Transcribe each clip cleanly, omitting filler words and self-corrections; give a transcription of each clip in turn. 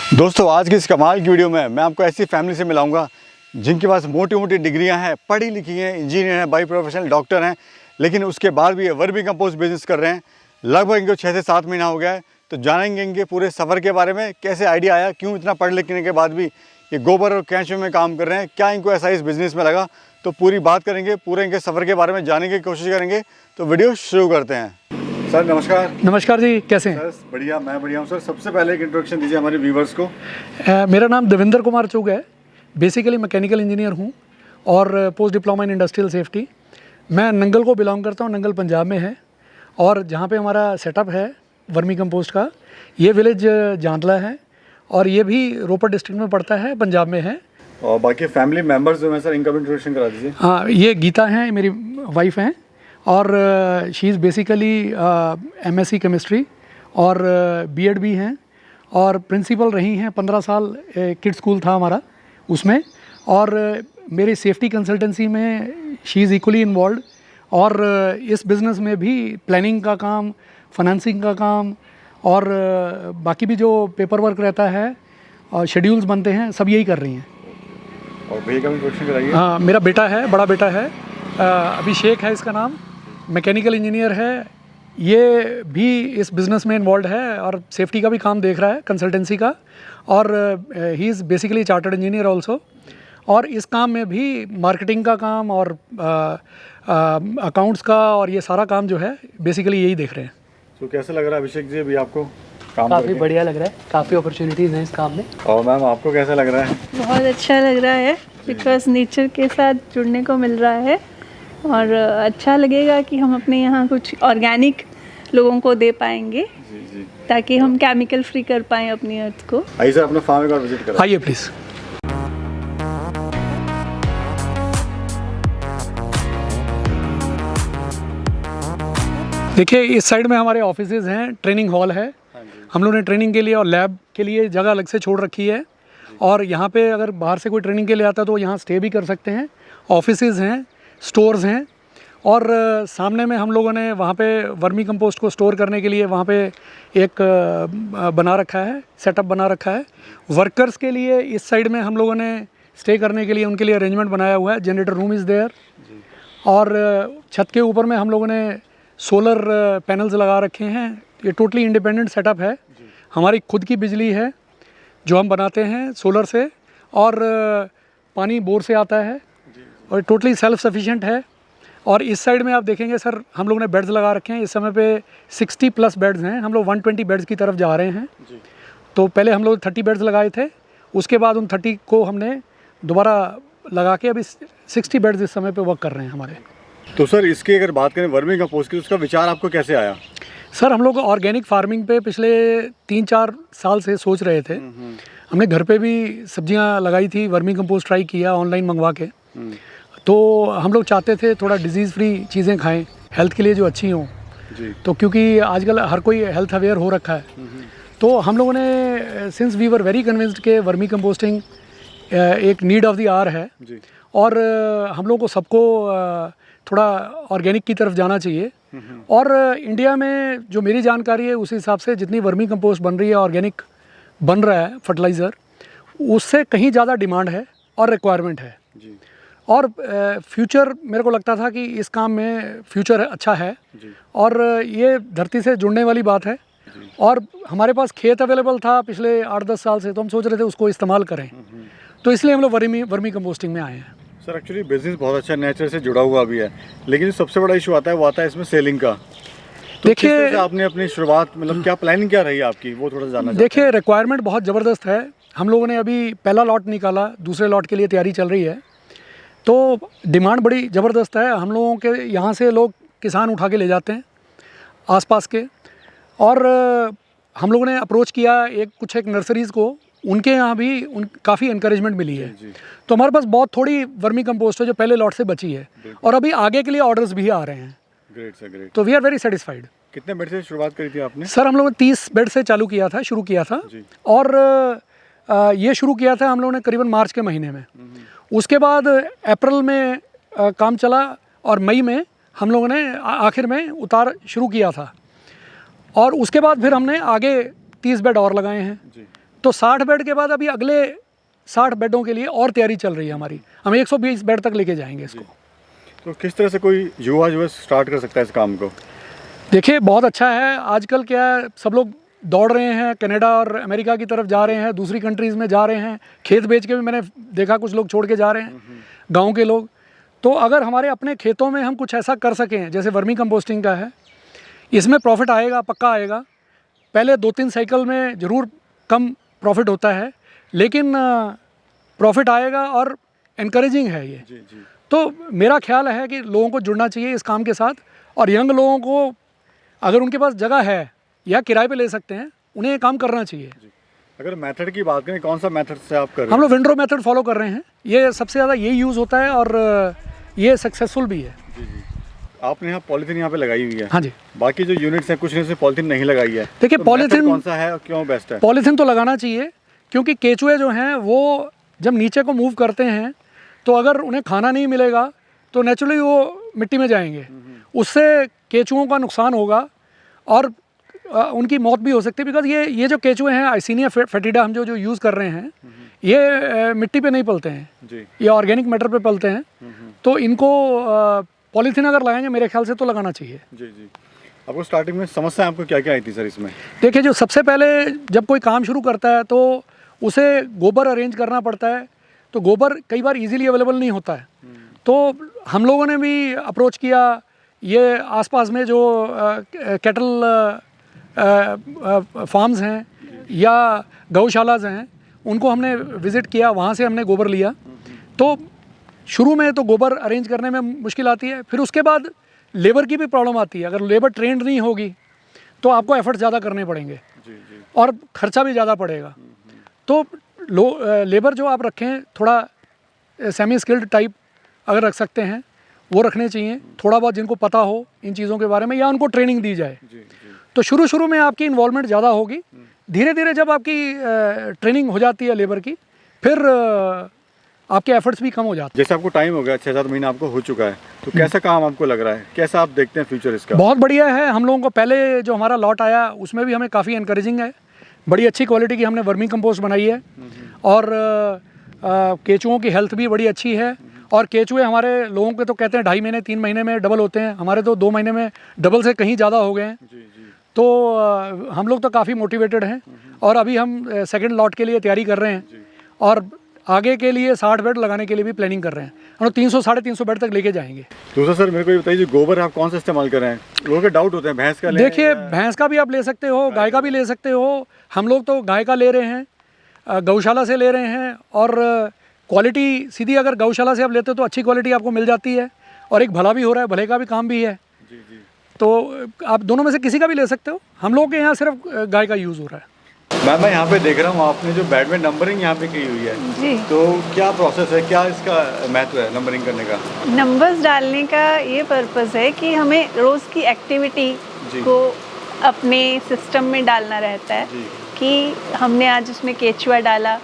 दोस्तों आज की इस कमाल की वीडियो में मैं आपको ऐसी फैमिली से मिलाऊंगा जिनके पास मोटी मोटी डिग्रियां हैं, पढ़ी लिखी हैं, इंजीनियर हैं, बाई प्रोफेशनल डॉक्टर हैं, लेकिन उसके बाद भी वर्मी कंपोस्ट बिजनेस कर रहे हैं। लगभग इनको 6 से 7 महीना हो गया है। तो जानेंगे इनके पूरे सफ़र के बारे में, कैसे आइडिया आया, क्यों इतना पढ़ लिखने के बाद भी ये गोबर और कैंचुए में काम कर रहे हैं, क्या इनको ऐसा इस बिज़नेस में लगा। तो पूरी बात करेंगे, पूरे इनके सफ़र के बारे में जानने की कोशिश करेंगे। तो वीडियो शुरू करते हैं। सर नमस्कार। नमस्कार जी, कैसे हैं? सर बढ़िया, मैं बढ़िया हूँ। सर सबसे पहले एक इंट्रोडक्शन दीजिए हमारे व्यूवर्स को। मेरा नाम देवेंद्र कुमार चुग है। बेसिकली मैकेनिकल इंजीनियर हूँ और post diploma in industrial safety. मैं नंगल को बिलोंग करता हूँ, नंगल पंजाब में है। और जहाँ पे हमारा सेटअप है वर्मी कंपोस्ट का, ये विलेज जांतला है और ये भी रोपड़ डिस्ट्रिक्ट में पड़ता है, पंजाब में है। और बाकी फैमिली मेम्बर्स जो हैं सर, इनका भी इंट्रोडक्शन करा दीजिए। हाँ, ये गीता हैं, मेरी वाइफ हैं और she is basically MSc chemistry और B.Ed भी हैं और प्रिंसिपल रही हैं 15 साल। किड स्कूल था हमारा उसमें, और मेरी सेफ्टी कंसल्टेंसी में शी इज़ इक्वली इन्वॉल्व। और इस बिज़नेस में भी प्लानिंग का काम, फाइनेंसिंग का काम और बाकी भी जो पेपर वर्क रहता है और शेड्यूल्स बनते हैं, सब यही कर रही हैं। और भैया का भी इंट्रोडक्शन कराइए। हाँ, मेरा बेटा है, बड़ा बेटा है, अभिषेक है इसका नाम, मैकेनिकल इंजीनियर है। ये भी इस बिज़नेस में इन्वॉल्व है और सेफ्टी का भी काम देख रहा है, कंसल्टेंसी का। और he is basically chartered engineer also. और इस काम में भी मार्केटिंग का काम और अकाउंट्स का और ये सारा काम जो है बेसिकली यही देख रहे हैं। तो कैसा लग रहा है अभिषेक जी अभी आपको काम काफ़ी करके? बढ़िया लग रहा है, काफ़ी अपॉर्चुनिटीज़ हैं इस काम में। और मैम आपको कैसा लग रहा है? बहुत अच्छा लग रहा है, बिकॉज नेचर के साथ जुड़ने को मिल रहा है और अच्छा लगेगा कि हम अपने यहाँ कुछ ऑर्गेनिक लोगों को दे पाएंगे जी जी। ताकि हम केमिकल फ्री कर पाएँ अपनी अर्थ को। आइए सर अपना फार्म एक बार विजिट करें। आइए प्लीज़। देखिए, इस साइड में हमारे ऑफिसेज हैं, ट्रेनिंग हॉल है। हम लोगों ने ट्रेनिंग के लिए और लैब के लिए जगह अलग से छोड़ रखी है। और यहाँ पे अगर बाहर से कोई ट्रेनिंग के लिए आता है तो यहाँ स्टे भी कर सकते हैं। ऑफिसेज हैं, स्टोर्स हैं। और सामने में हम लोगों ने वहाँ पे वर्मी कंपोस्ट को स्टोर करने के लिए वहाँ पे एक बना रखा है, सेटअप बना रखा है। वर्कर्स के लिए इस साइड में हम लोगों ने स्टे करने के लिए उनके लिए अरेंजमेंट बनाया हुआ है। Generator room is there. और छत के ऊपर में हम लोगों ने सोलर पैनल्स लगा रखे हैं। ये टोटली इंडिपेंडेंट सेटअप है। हमारी खुद की बिजली है जो हम बनाते हैं सोलर से, और पानी बोर से आता है और टोटली सेल्फ सफिशिएंट है। और इस साइड में आप देखेंगे सर, हम लोगों ने बेड्स लगा रखे हैं। इस समय पे 60+ बेड्स हैं। हम लोग 120 बेड्स की तरफ जा रहे हैं। तो पहले हम लोग 30 बेड्स लगाए थे, उसके बाद उन 30 को हमने दोबारा लगा के अभी 60 बेड्स इस समय पे वर्क कर रहे हैं हमारे। तो सर इसकी अगर बात करें वर्मी कंपोस्ट की, तो उसका विचार आपको कैसे आया? सर हम लोग ऑर्गेनिक फार्मिंग पे पिछले 3-4 साल से सोच रहे थे। हमने घर पे भी सब्जियां लगाई थी, वर्मी कंपोस्ट ट्राई किया ऑनलाइन मंगवा के। तो हम लोग चाहते थे थोड़ा डिजीज़ फ्री चीज़ें खाएं, हेल्थ के लिए जो अच्छी हों। तो क्योंकि आजकल हर कोई हेल्थ अवेयर हो रखा है, तो हम लोगों ने since we were very convinced के वर्मी कंपोस्टिंग एक नीड ऑफ द आवर है। और हम लोगों को सबको थोड़ा ऑर्गेनिक की तरफ जाना चाहिए। और इंडिया में जो मेरी जानकारी है उस हिसाब से जितनी वर्मी कंपोस्ट बन रही है, ऑर्गेनिक बन रहा है फर्टिलाइज़र, उससे कहीं ज़्यादा डिमांड है और रिक्वायरमेंट है। और फ्यूचर मेरे को लगता था कि इस काम में फ्यूचर अच्छा है और ये धरती से जुड़ने वाली बात है। और हमारे पास खेत अवेलेबल था पिछले 8-10 साल से, तो हम सोच रहे थे उसको इस्तेमाल करें। तो इसलिए हम लोग वर्मी कंपोस्टिंग में आए हैं। सर एक्चुअली बिजनेस बहुत अच्छा नेचर से जुड़ा हुआ भी है, लेकिन जो सबसे बड़ा इशू आता है वो आता है इसमें सेलिंग का। तो देखिए, किस तरह से आपने अपनी शुरुआत, मतलब क्या प्लानिंग क्या रही आपकी, वो थोड़ा जानना चाहते देखिए रिक्वायरमेंट बहुत ज़बरदस्त है। हम लोगों ने अभी पहला लॉट निकाला, दूसरे लॉट के लिए तैयारी चल रही है। तो डिमांड बड़ी ज़बरदस्त है। हम लोगों के यहाँ से लोग किसान उठा के ले जाते हैं आसपास के। और हम लोगों ने अप्रोच किया एक नर्सरीज़ को, उनके यहाँ भी काफ़ी इनकरेजमेंट मिली है। तो हमारे पास बहुत थोड़ी वर्मी कंपोस्ट है जो पहले लॉट से बची है, और अभी आगे के लिए ऑर्डर्स भी आ रहे हैं। Great sir, great. तो वी आर वेरी सेटिस्फाइड। कितने बेड से शुरुआत करी थी आपने? सर हम लोगों ने 30 बेड से शुरू किया था। और ये शुरू किया था हम लोगों ने करीबन मार्च के महीने में। उसके बाद अप्रैल में काम चला और मई में हम लोगों ने आखिर में उतार शुरू किया था। और उसके बाद फिर हमने आगे 30 बेड और लगाए हैं। तो 60 बेड के बाद अभी अगले 60 बेडों के लिए और तैयारी चल रही है हमारी। हम 120 बेड तक लेके जाएंगे इसको। तो किस तरह से कोई युवा जो है स्टार्ट कर सकता है इस काम को? देखिए बहुत अच्छा है, आजकल क्या है, सब लोग दौड़ रहे हैं, कनाडा और अमेरिका की तरफ जा रहे हैं, दूसरी कंट्रीज़ में जा रहे हैं, खेत बेच के भी मैंने देखा कुछ लोग छोड़ के जा रहे हैं, गांव के लोग। तो अगर हमारे अपने खेतों में हम कुछ ऐसा कर सकें, जैसे वर्मी कंपोस्टिंग का है, इसमें प्रॉफिट आएगा, पक्का आएगा। पहले 2-3 साइकिल में ज़रूर कम प्रॉफिट होता है, लेकिन प्रॉफिट आएगा और इनकरेजिंग है ये। जी जी। तो मेरा ख्याल है कि लोगों को जुड़ना चाहिए इस काम के साथ, और यंग लोगों को अगर उनके पास जगह है या किराए पे ले सकते हैं, उन्हें ये काम करना चाहिए। अगर मेथड की बात करें, कौन सा मेथड से आप कर रहे हम लोग विंडो मेथड फॉलो कर रहे हैं, ये सबसे ज़्यादा यही यूज़ होता है और ये सक्सेसफुल भी है। जी जी। आपने यहाँ पॉलीथीन यहाँ पे लगाई हुई है। हाँ जी। बाकी जो यूनिट्स हैं कुछ ने से पॉलीथीन नहीं लगाई है। देखिए तो पॉलीथीन मेथड कौन सा है और क्यों बेस्ट है? पॉलीथीन तो लगाना चाहिए, क्योंकि केचुए जो हैं वो जब नीचे को मूव करते हैं तो अगर उन्हें खाना नहीं मिलेगा तो नेचुरली वो मिट्टी में जाएंगे, उससे केचुओं का नुकसान होगा और उनकी मौत भी हो सकती है। बिकॉज ये जो केचुए हैं आइसिनिया फेटिडा हम जो यूज़ कर रहे हैं, ये मिट्टी पे नहीं पलते हैं जी। ये ऑर्गेनिक मैटर पे पलते हैं। तो इनको पॉलीथीन अगर लगाएंगे मेरे ख्याल से तो लगाना चाहिए। जी जी। आपको स्टार्टिंग में समस्या आपको क्या क्या आई थी सर इसमें? देखिए जो सबसे पहले जब कोई काम शुरू करता है तो उसे गोबर अरेंज करना पड़ता है, तो गोबर कई बार इजीली अवेलेबल नहीं होता है। तो हम लोगों ने भी अप्रोच किया, ये आसपास में जो कैटल फार्म्स हैं या गौशालाज हैं, उनको हमने विज़िट किया, वहाँ से हमने गोबर लिया। तो शुरू में तो गोबर अरेंज करने में मुश्किल आती है, फिर उसके बाद लेबर की भी प्रॉब्लम आती है। अगर लेबर ट्रेंड नहीं होगी तो आपको एफर्ट ज़्यादा करने पड़ेंगे जी जी। और खर्चा भी ज़्यादा पड़ेगा। तो लेबर जो आप रखें थोड़ा सेमी स्किल्ड टाइप अगर रख सकते हैं वो रखने चाहिए, थोड़ा बहुत जिनको पता हो इन चीज़ों के बारे में, या उनको ट्रेनिंग दी जाए। जी जी। तो शुरू में आपकी इन्वॉल्वमेंट ज़्यादा होगी, धीरे धीरे जब आपकी ट्रेनिंग हो जाती है लेबर की, फिर आपके एफर्ट्स भी कम हो जाते हैं। जैसे आपको टाइम हो गया, 6-7 महीना आपको हो चुका है, तो कैसा काम आपको लग रहा है, कैसा आप देखते हैं फ्यूचर इसका? बहुत बढ़िया है। हम लोगों को पहले जो हमारा लॉट आया उसमें भी हमें काफ़ी इनकरेजिंग है, बड़ी अच्छी क्वालिटी की हमने वर्मी कंपोस्ट बनाई है, और केचुओं की हेल्थ भी बड़ी अच्छी है। और केचुए हमारे लोगों के तो कहते हैं 2.5 महीने 3 महीने में डबल होते हैं, हमारे तो 2 महीने में डबल से कहीं ज़्यादा हो गए हैं। जी जी। तो हम लोग तो काफ़ी मोटिवेटेड हैं, और अभी हम सेकंड लॉट के लिए तैयारी कर रहे हैं, और आगे के लिए 60 बेड लगाने के लिए भी प्लानिंग कर रहे हैं। हम लोग 300-350 बेड तक लेके जाएंगे। दूसरा सर मेरे को ये बताइए, जो गोबर आप कौन सा इस्तेमाल कर रहे हैं? लोगों के डाउट होते हैं, भैंस का लें देखिए भैंस का भी आप ले सकते हो, गाय का भी ले सकते हो। हम लोग तो गाय का ले रहे हैं, गौशाला से ले रहे हैं, और क्वालिटी सीधी अगर गौशाला से आप लेते हो तो अच्छी क्वालिटी आपको मिल जाती है, और एक भला भी हो रहा है, भले का भी काम भी है। जी जी। तो आप दोनों में से किसी का भी ले सकते हो। हम लोग के यहाँ सिर्फ गाय का यूज़ हो रहा है। मैम मैं यहाँ पे देख रहा हूँ आपने जो बेड में नंबरिंग यहाँ पे की हुई है, जी। तो क्या प्रोसेस है, क्या इसका महत्व है नंबरिंग करने का? नंबर्स डालने का ये पर्पस है कि हमें रोज़ की एक्टिविटी जी। को अपने सिस्टम में डालना रहता है, जी। कि हमने आज उसमें केचुआ डाला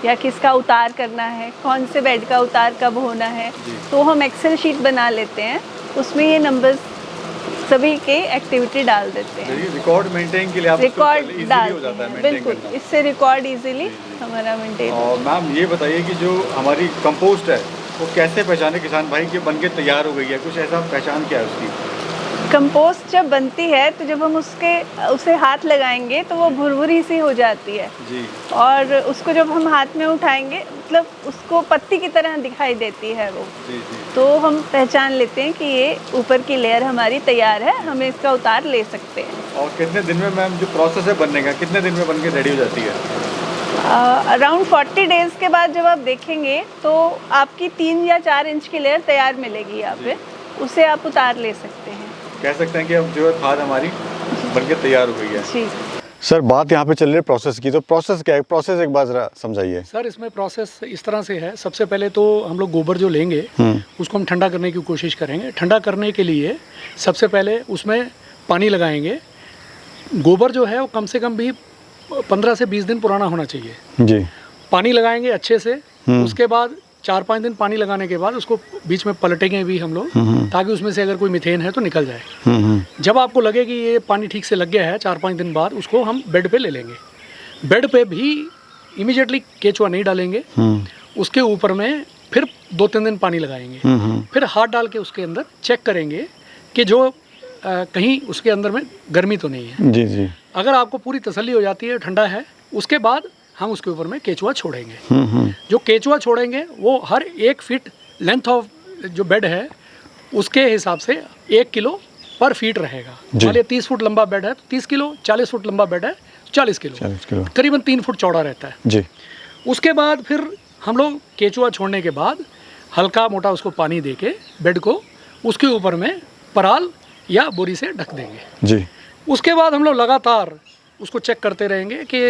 या किसका उतार करना है, कौन से बेड का उतार कब होना है। तो हम एक्सेल शीट बना लेते हैं, उसमें ये नंबर्स सभी के एक्टिविटी डाल देते हैं। रिकॉर्ड मेंटेन के लिए आप रिकॉर्ड हो डालते जाता है हैं, मेंटेन बिल्कुल, करना। इससे रिकॉर्ड इजीली हमारा मेंटेन। और मैम ये बताइए कि जो हमारी कंपोस्ट है वो कैसे पहचाने किसान भाई कि बन के तैयार हो गई है, कुछ ऐसा पहचान क्या है उसकी? कंपोस्ट जब बनती है तो जब हम उसे हाथ लगाएंगे तो वो भुरभुरी सी हो जाती है, जी। और उसको जब हम हाथ में उठाएंगे मतलब उसको पत्ती की तरह दिखाई देती है वो। जी जी। तो हम पहचान लेते हैं कि ये ऊपर की लेयर हमारी तैयार है, हमें इसका उतार ले सकते हैं। और कितने दिन में मैम जो प्रोसेस है बनने का, कितने दिन में बन के रेडी हो जाती है? अराउंड 40 डेज़ के बाद जब आप देखेंगे तो आपकी 3 या 4 इंच की लेयर तैयार मिलेगी यहाँ पे, उसे आप उतार ले सकते हैं। कह सकते हैं कि अब जो है खाद हमारी बन के तैयार हो गई है। जी सर बात यहाँ पे चल रही है प्रोसेस की, तो प्रोसेस क्या है, प्रोसेस एक बार ज़रा समझाइए। सर इसमें प्रोसेस इस तरह से है, सबसे पहले तो हम लोग गोबर जो लेंगे उसको हम ठंडा करने की कोशिश करेंगे। ठंडा करने के लिए सबसे पहले उसमें पानी लगाएंगे। गोबर जो है वो कम से कम भी 15 से 20 दिन पुराना होना चाहिए। जी। पानी लगाएंगे अच्छे से, उसके बाद 4-5 दिन पानी लगाने के बाद उसको बीच में पलटेंगे भी हम लोग, ताकि उसमें से अगर कोई मीथेन है तो निकल जाए। जब आपको लगे कि ये पानी ठीक से लग गया है 4-5 दिन बाद, उसको हम बेड पे ले लेंगे। बेड पे भी इमीडिएटली केचुआ नहीं डालेंगे, उसके ऊपर में फिर 2-3 दिन पानी लगाएंगे, फिर हाथ डाल के उसके अंदर चेक करेंगे कि जो कहीं उसके अंदर में गर्मी तो नहीं है। जी जी। अगर आपको पूरी तसल्ली हो जाती है ठंडा है, उसके बाद हम उसके ऊपर में केचुआ छोड़ेंगे। जो केचुआ छोड़ेंगे वो हर 1 फीट लेंथ ऑफ जो बेड है उसके हिसाब से 1 किलो पर फीट रहेगा। मान लिया 30 फुट लंबा बेड है तो 30 किलो, 40 फुट लंबा बेड है 40 किलो, करीबन 3 फुट चौड़ा रहता है जी। उसके बाद फिर हम लोग केचुआ छोड़ने के बाद हल्का मोटा उसको पानी दे के बेड को उसके ऊपर में पराल या बोरी से ढक देंगे जी। उसके बाद हम लोग लगातार उसको चेक करते रहेंगे कि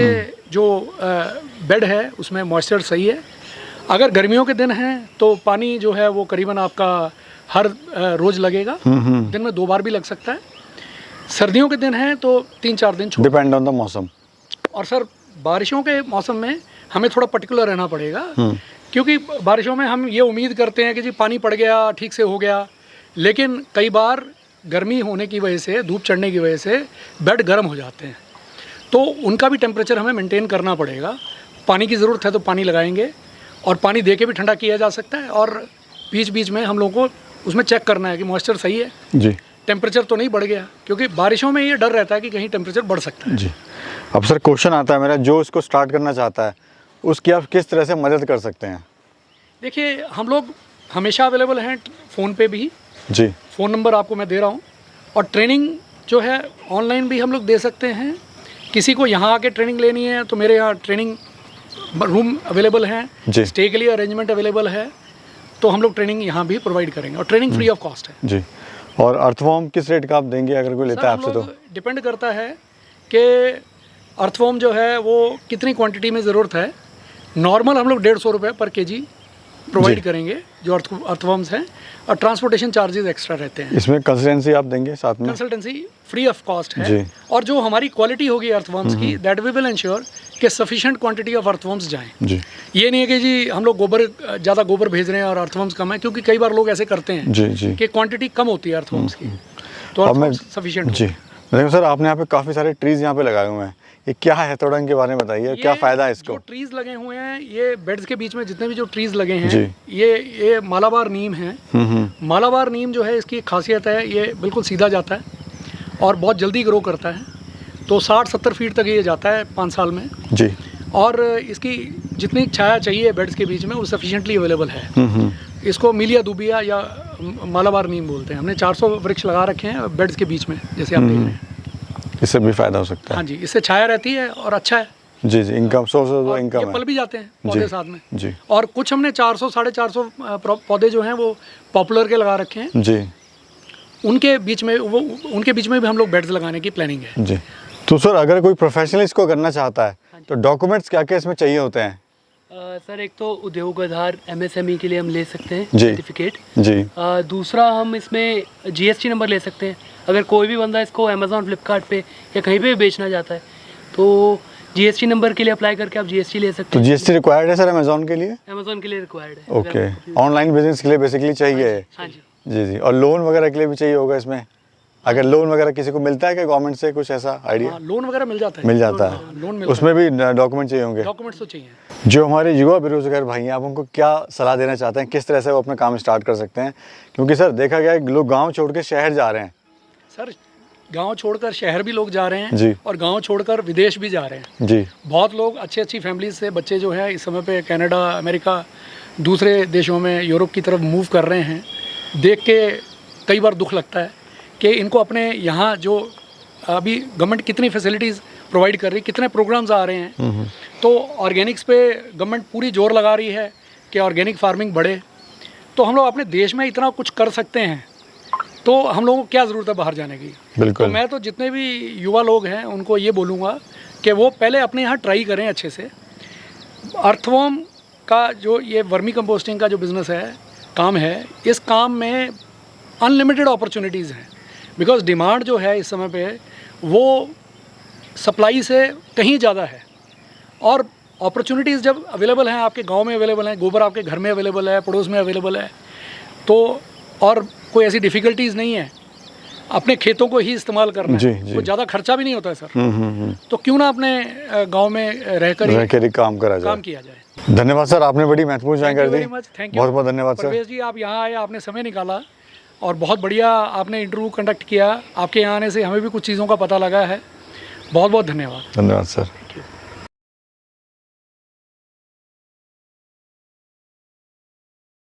जो बेड है उसमें मॉइस्चर सही है। अगर गर्मियों के दिन हैं तो पानी जो है वो करीबन आपका हर रोज़ लगेगा, दिन में 2 बार भी लग सकता है। सर्दियों के दिन हैं तो 3-4 दिन छोड़, डिपेंड ऑन द मौसम। और सर बारिशों के मौसम में हमें थोड़ा पर्टिकुलर रहना पड़ेगा, क्योंकि बारिशों में हम ये उम्मीद करते हैं कि जी पानी पड़ गया ठीक से हो गया, लेकिन कई बार गर्मी होने की वजह से, धूप चढ़ने की वजह से बेड गर्म हो जाते हैं, तो उनका भी टेम्परेचर हमें मेंटेन करना पड़ेगा। पानी की ज़रूरत है तो पानी लगाएंगे, और पानी दे के भी ठंडा किया जा सकता है, और बीच बीच में हम लोगों को उसमें चेक करना है कि मॉइस्चर सही है जी, टेम्परेचर तो नहीं बढ़ गया, क्योंकि बारिशों में ये डर रहता है कि कहीं टेम्परेचर बढ़ सकता है जी। अब सर क्वेश्चन आता है मेरा, जो इसको स्टार्ट करना चाहता है उसकी आप किस तरह से मदद कर सकते हैं? देखिए हम लोग हमेशा अवेलेबल हैं, फ़ोन पे भी जी। फ़ोन नंबर आपको मैं दे रहा हूँ, और ट्रेनिंग जो है ऑनलाइन भी हम लोग दे सकते हैं। किसी को यहाँ आके ट्रेनिंग लेनी है तो मेरे यहाँ ट्रेनिंग रूम अवेलेबल हैं, स्टे के लिए अरेंजमेंट अवेलेबल है, तो हम लोग ट्रेनिंग यहाँ भी प्रोवाइड करेंगे, और ट्रेनिंग फ्री ऑफ कॉस्ट है जी। और अर्थवॉर्म किस रेट का आप देंगे अगर कोई लेता है आपसे? तो डिपेंड करता है कि अर्थवॉर्म जो है वो कितनी क्वांटिटी में ज़रूरत है। नॉर्मल हम लोग 150 रुपये पर केजी प्रोवाइड करेंगे जो अर्थवॉर्म्स हैं, और ट्रांसपोर्टेशन चार्जेस एक्स्ट्रा रहते हैं। इसमें कंसल्टेंसी आप देंगे साथ में? कंसल्टेंसी फ्री ऑफ कॉस्ट है, और जो हमारी क्वालिटी होगी अर्थवॉर्म्स की, दैट वी विल इंश्योर कि सफिशिएंट क्वांटिटी ऑफ अर्थवॉर्म्स जाएँ जी। ये नहीं है कि जी हम लोग ज़्यादा गोबर भेज रहे हैं और अर्थवॉर्म्स कम है, क्योंकि कई बार लोग ऐसे करते हैं जी जी कि क्वांटिटी कम होती है अर्थवॉर्म्स की, तो अर्थवॉर्म्स सफिशिएंट जी। देखो सर, आपने यहाँ पे काफ़ी सारे ट्रीज़ यहाँ पे लगाए हुए हैं, ये क्या है, थोड़ा इनके बारे में बताइए, क्या फ़ायदा है इसको? जो ट्रीज़ लगे हुए हैं, ये बेड्स के बीच में जितने भी जो ट्रीज़ लगे हैं, ये मालाबार नीम है। मालाबार नीम जो है, इसकी खासियत है ये बिल्कुल सीधा जाता है और बहुत जल्दी ग्रो करता है, तो 60-70 फीट तक ये जाता है 5 साल में जी। और इसकी जितनी छाया चाहिए बेड्स के बीच में वो सफिशिएंटली अवेलेबल है। इसको मिलिया दुबिया या मालाबार नीम बोलते हैं। हमने 400 वृक्ष लगा रखे हैं बेड्स के बीच में, जैसे आप देख रहे हैं। इससे भी फायदा हो सकता है? हाँ जी, इससे छाया रहती है और अच्छा है जी जी। इनकम सोर्स ऑफ इनकम है। पल भी जाते हैं पौधे साथ में जी। और कुछ हमने 400-450 पौधे जो हैं वो पॉपुलर के लगा रखे हैं जी। उनके बीच में भी हम लोग बेड्स लगाने की प्लानिंग है जी। तो सर, अगर कोई प्रोफेशनल इसको करना चाहता है तो डॉक्यूमेंट्स क्या क्या इसमें चाहिए होते हैं? सर एक तो उद्योग आधार MSME के लिए हम ले सकते हैं जी सर्टिफिकेट जी। दूसरा हम इसमें GST नंबर ले सकते हैं। अगर कोई भी बंदा इसको Amazon, Flipkart पे या कहीं पे भी बेचना चाहता है तो GST नंबर के लिए अप्लाई करके आप GST ले सकते हैं। तो GST रिक्वायर्ड है सर अमेजोन के लिए? अमेजोन के लिए रिक्वायर्ड है। ओके, ऑनलाइन बिजनेस के लिए बेसिकली चाहिए? हाँ जी जी जी। और लोन वगैरह के लिए भी चाहिए होगा इसमें? अगर लोन वगैरह किसी को मिलता है क्या गवर्नमेंट से, कुछ ऐसा आइडिया? लोन वगैरह मिल जाता है। मिल जाता है, लोन मिलता उसमें भी डॉक्यूमेंट चाहिए होंगे? डॉक्यूमेंट्स तो चाहिए। जो हमारे युवा बेरोजगार भाई हैं, आप उनको क्या सलाह देना चाहते हैं, किस तरह से वो अपना काम स्टार्ट कर सकते हैं? क्योंकि सर देखा गया है लोग गाँव छोड़ के शहर जा रहे हैं। सर गांव छोड़कर शहर भी लोग जा रहे हैं जी। और गांव छोड़कर विदेश भी जा रहे हैं जी। बहुत लोग अच्छी फैमिलीज से बच्चे जो हैं इस समय पे कनाडा, अमेरिका, दूसरे देशों में, यूरोप की तरफ मूव कर रहे हैं। देख के कई बार दुख लगता है कि इनको अपने यहाँ जो अभी गवर्नमेंट कितनी फैसिलिटीज़ प्रोवाइड कर रही, कितने प्रोग्राम्स आ रहे हैं, तो ऑर्गेनिक्स पे गवर्नमेंट पूरी जोर लगा रही है कि ऑर्गेनिक फार्मिंग बढ़े। तो हम लोग अपने देश में इतना कुछ कर सकते हैं, तो हम लोगों को क्या ज़रूरत है बाहर जाने की? तो मैं तो जितने भी युवा लोग हैं उनको ये बोलूँगा कि वो पहले अपने यहाँ ट्राई करें अच्छे से। अर्थवॉर्म का जो ये वर्मी कंपोस्टिंग का जो बिज़नेस है, काम है, इस काम में अनलिमिटेड अपॉर्चुनिटीज़ हैं, बिकॉज डिमांड जो है इस समय पे वो सप्लाई से कहीं ज़्यादा है, और अपॉर्चुनिटीज़ जब अवेलेबल हैं, आपके गांव में अवेलेबल हैं, गोबर आपके घर में अवेलेबल है, पड़ोस में अवेलेबल है, तो और कोई ऐसी डिफ़िकल्टीज़ नहीं है, अपने खेतों को ही इस्तेमाल करना जी, है, जी। तो ज़्यादा खर्चा भी नहीं होता है सर। तो क्यों ना अपने गांव में रहकर ही रहकर ही काम करा काम जाए। किया जाए। धन्यवाद सर, आपने बड़ी महत्वपूर्ण जानकारी दी। Thank you. बहुत बहुत धन्यवाद सर। परवेश जी, आप यहाँ आए, आपने समय निकाला और बहुत बढ़िया आपने इंटरव्यू कंडक्ट किया। आपके यहाँ आने से हमें भी कुछ चीज़ों का पता लगा है। बहुत बहुत धन्यवाद। धन्यवाद सर।